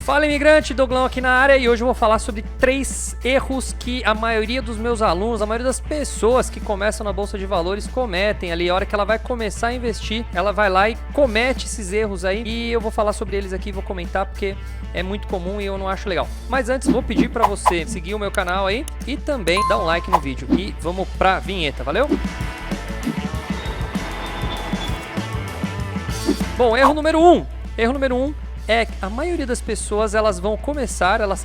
Fala, imigrante, Douglão aqui na área, e hoje eu vou falar sobre 3 erros que a maioria dos meus alunos, a maioria das pessoas que começam na Bolsa de Valores cometem ali. A hora que ela vai começar a investir, ela vai lá e comete esses erros aí, e eu vou falar sobre eles aqui, vou comentar porque é muito comum e eu não acho legal. Mas antes, vou pedir pra você seguir o meu canal aí e também dar um like no vídeo. E vamos pra vinheta, valeu? Bom, erro número 1. Erro número 1 é que a maioria das pessoas, elas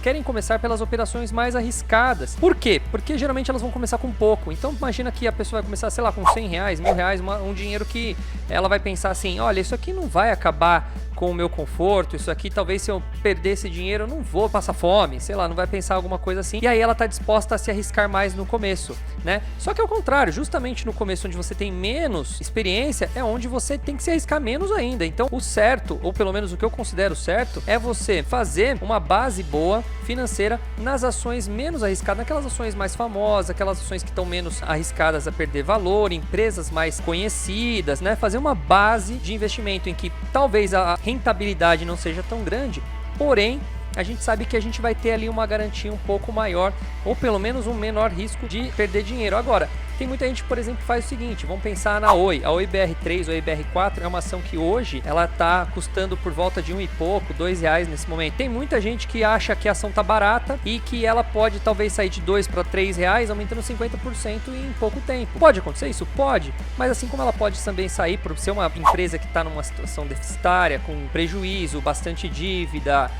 querem começar pelas operações mais arriscadas. Por quê? Porque geralmente elas vão começar com pouco. Então imagina que a pessoa vai começar, sei lá, com 100 reais, 1000 reais, um dinheiro que ela vai pensar assim, olha, isso aqui não vai acabar com o meu conforto, isso aqui talvez se eu perder esse dinheiro eu não vou passar fome, sei lá, não vai pensar alguma coisa assim. E aí ela tá disposta a se arriscar mais no começo, né? Só que ao contrário, justamente no começo onde você tem menos experiência, é onde você tem que se arriscar menos ainda. Então o certo, ou pelo menos o que eu considero certo, é você fazer uma base boa financeira nas ações menos arriscadas, naquelas ações mais famosas, aquelas ações que estão menos arriscadas a perder valor, empresas mais conhecidas, né? Fazer uma base de investimento em que talvez a rentabilidade não seja tão grande, porém a gente sabe que a gente vai ter ali uma garantia um pouco maior, ou pelo menos um menor risco de perder dinheiro. Agora, tem muita gente, por exemplo, que faz o seguinte, vamos pensar na Oi. A Oi BR3 ou Oi BR4 é uma ação que hoje ela tá custando por volta de 1 e pouco, 2 reais nesse momento. Tem muita gente que acha que a ação tá barata e que ela pode talvez sair de 2 para 3 reais, aumentando 50% em pouco tempo. Pode acontecer isso? Pode, mas assim como ela pode também sair por ser uma empresa que está numa situação deficitária, com prejuízo, bastante dívida,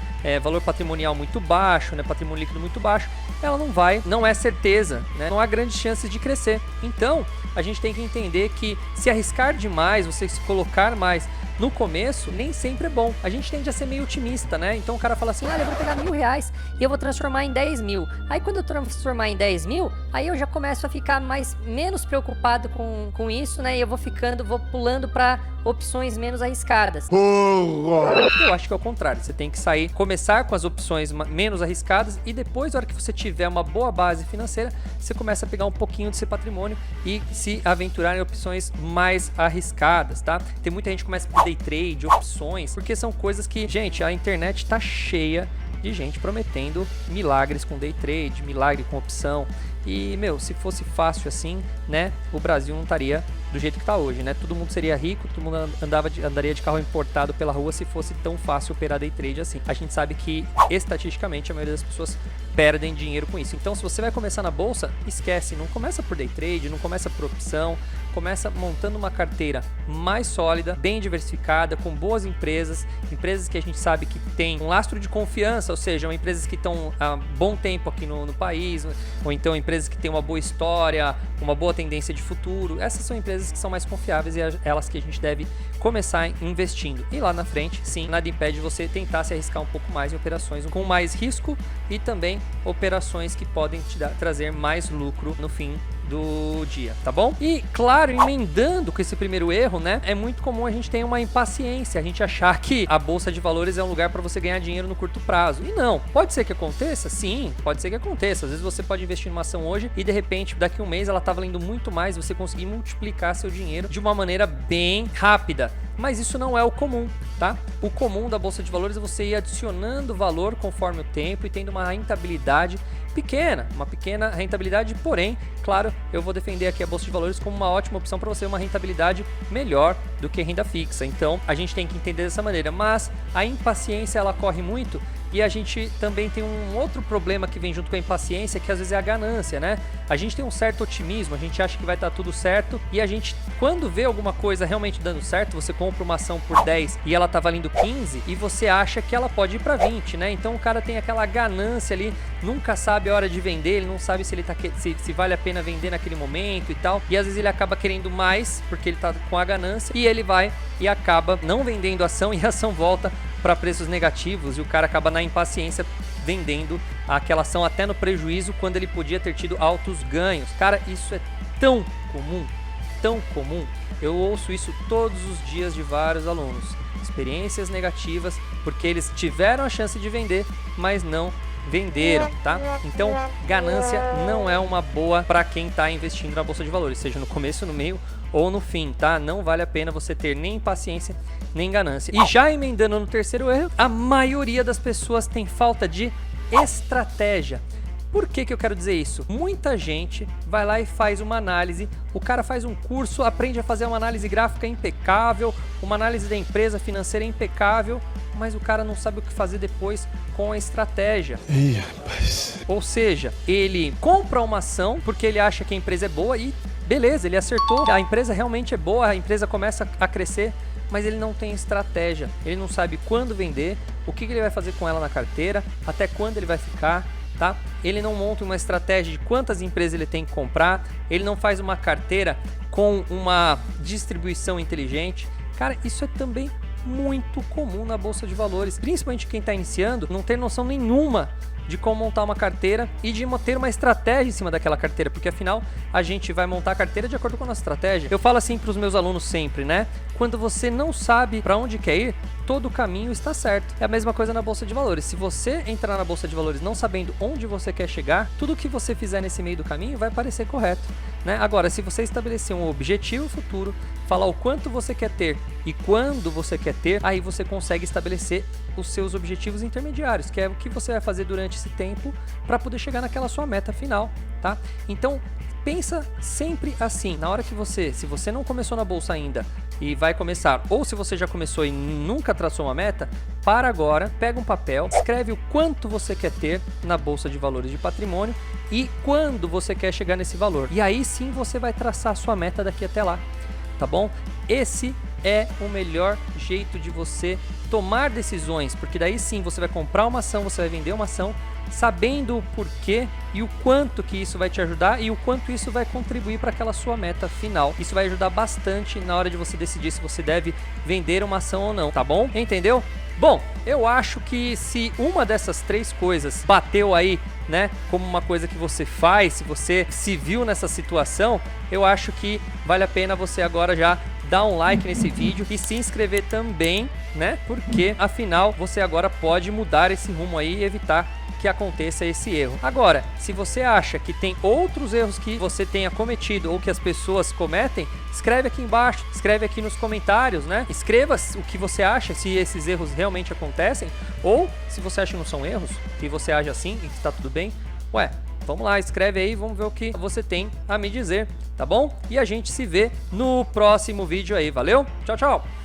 valor patrimonial muito baixo, né, patrimônio líquido muito baixo, ela não é certeza, né, não há grandes chances de crescer. Então, a gente tem que entender que se arriscar demais, você se colocar mais no começo, nem sempre é bom. A gente tende a ser meio otimista, né? Então o cara fala assim, olha, eu vou pegar 1000 reais e eu vou transformar em 10 mil. Aí quando eu transformar em 10 mil, aí eu já começo a ficar menos preocupado com isso, né? E eu vou pulando para opções menos arriscadas. Eu acho que é o contrário. Você tem que começar com as opções menos arriscadas e depois, na hora que você tiver uma boa base financeira, você começa a pegar um pouquinho do seu patrimônio e se aventurar em opções mais arriscadas, tá? Tem muita gente que começa por day trade, opções, porque são coisas que, gente, a internet tá cheia de gente prometendo milagres com day trade, milagre com opção. E, meu, se fosse fácil assim, né, o Brasil não estaria do jeito que tá hoje, né? Todo mundo seria rico, todo mundo andaria de carro importado pela rua se fosse tão fácil operar day trade assim. A gente sabe que, estatisticamente, a maioria das pessoas perdem dinheiro com isso. Então, se você vai começar na bolsa, esquece, não começa por day trade, não começa por opção, começa montando uma carteira mais sólida, bem diversificada, com boas empresas que a gente sabe que tem um lastro de confiança, ou seja, empresas que estão há bom tempo aqui no país, ou então empresas que têm uma boa história, uma boa tendência de futuro. Essas são empresas que são mais confiáveis e elas que a gente deve começar investindo. E lá na frente, sim, nada impede você tentar se arriscar um pouco mais em operações com mais risco e também operações que podem trazer mais lucro no fim do dia, tá bom? E claro, emendando com esse primeiro erro, né, é muito comum a gente ter uma impaciência, a gente achar que a bolsa de valores é um lugar para você ganhar dinheiro no curto prazo. E não, pode ser que aconteça? Sim, pode ser que aconteça. Às vezes você pode investir numa ação hoje e de repente daqui a um mês ela tá valendo muito mais, você conseguir multiplicar seu dinheiro de uma maneira bem rápida. Mas isso não é o comum, tá? O comum da bolsa de valores é você ir adicionando valor conforme o tempo e tendo uma rentabilidade pequena, uma pequena rentabilidade, porém, claro, eu vou defender aqui a bolsa de valores como uma ótima opção para você, uma rentabilidade melhor do que renda fixa. Então, a gente tem que entender dessa maneira, mas a impaciência ela corre muito. E a gente também tem um outro problema que vem junto com a impaciência, que às vezes é a ganância, né? A gente tem um certo otimismo, a gente acha que vai estar tudo certo e a gente, quando vê alguma coisa realmente dando certo, você compra uma ação por 10 e ela tá valendo 15 e você acha que ela pode ir para 20, né? Então o cara tem aquela ganância ali, nunca sabe a hora de vender, ele não sabe se ele tá se vale a pena vender naquele momento e tal. E às vezes ele acaba querendo mais porque ele tá com a ganância e ele vai e acaba não vendendo a ação e a ação volta para preços negativos e o cara acaba na impaciência vendendo aquela ação até no prejuízo quando ele podia ter tido altos ganhos. Cara, isso é tão comum, tão comum. Eu ouço isso todos os dias de vários alunos. Experiências negativas porque eles tiveram a chance de vender, mas não venderam, tá? Então, ganância não é uma boa para quem está investindo na bolsa de valores, seja no começo, no meio ou no fim, tá? Não vale a pena você ter nem impaciência nem ganância. E já emendando no terceiro erro, a maioria das pessoas tem falta de estratégia. Por que que eu quero dizer isso? Muita gente vai lá e faz uma análise, o cara faz um curso, aprende a fazer uma análise gráfica impecável, uma análise da empresa financeira impecável, mas o cara não sabe o que fazer depois com a estratégia. Ih, rapaz. Ou seja, ele compra uma ação porque ele acha que a empresa é boa e beleza, ele acertou, a empresa realmente é boa, a empresa começa a crescer, mas ele não tem estratégia, ele não sabe quando vender, o que ele vai fazer com ela na carteira, até quando ele vai ficar. Tá? Ele não monta uma estratégia de quantas empresas ele tem que comprar, ele não faz uma carteira com uma distribuição inteligente. Cara, isso é também muito comum na Bolsa de Valores, principalmente quem está iniciando, não tem noção nenhuma de como montar uma carteira e de ter uma estratégia em cima daquela carteira, porque afinal a gente vai montar a carteira de acordo com a nossa estratégia. Eu falo assim para os meus alunos sempre, né? Quando você não sabe para onde quer ir, todo o caminho está certo. É a mesma coisa na Bolsa de Valores. Se você entrar na Bolsa de Valores não sabendo onde você quer chegar, tudo que você fizer nesse meio do caminho vai parecer correto, né? Agora, se você estabelecer um objetivo futuro, falar o quanto você quer ter e quando você quer ter, aí você consegue estabelecer os seus objetivos intermediários, que é o que você vai fazer durante esse tempo para poder chegar naquela sua meta final, tá? Então, pensa sempre assim, na hora que se você não começou na bolsa ainda e vai começar, ou se você já começou e nunca traçou uma meta, para agora, pega um papel, escreve o quanto você quer ter na Bolsa de Valores de Patrimônio e quando você quer chegar nesse valor. E aí sim você vai traçar a sua meta daqui até lá, tá bom? Esse é o melhor jeito de você tomar decisões, porque daí sim você vai comprar uma ação, você vai vender uma ação, sabendo o porquê e o quanto que isso vai te ajudar e o quanto isso vai contribuir para aquela sua meta final. Isso vai ajudar bastante na hora de você decidir se você deve vender uma ação ou não, tá bom? Entendeu? Bom, eu acho que se uma dessas três coisas bateu aí, né, como uma coisa que você faz, se você se viu nessa situação, eu acho que vale a pena você agora já dar um like nesse vídeo e se inscrever também, né? Porque afinal você agora pode mudar esse rumo aí e evitar que aconteça esse erro. Agora, se você acha que tem outros erros que você tenha cometido ou que as pessoas cometem, escreve aqui embaixo, escreve aqui nos comentários, né? Escreva o que você acha, se esses erros realmente acontecem, ou se você acha que não são erros, que você age assim e que está tudo bem. Ué, vamos lá, escreve aí, vamos ver o que você tem a me dizer, tá bom? E a gente se vê no próximo vídeo aí, valeu? Tchau, tchau!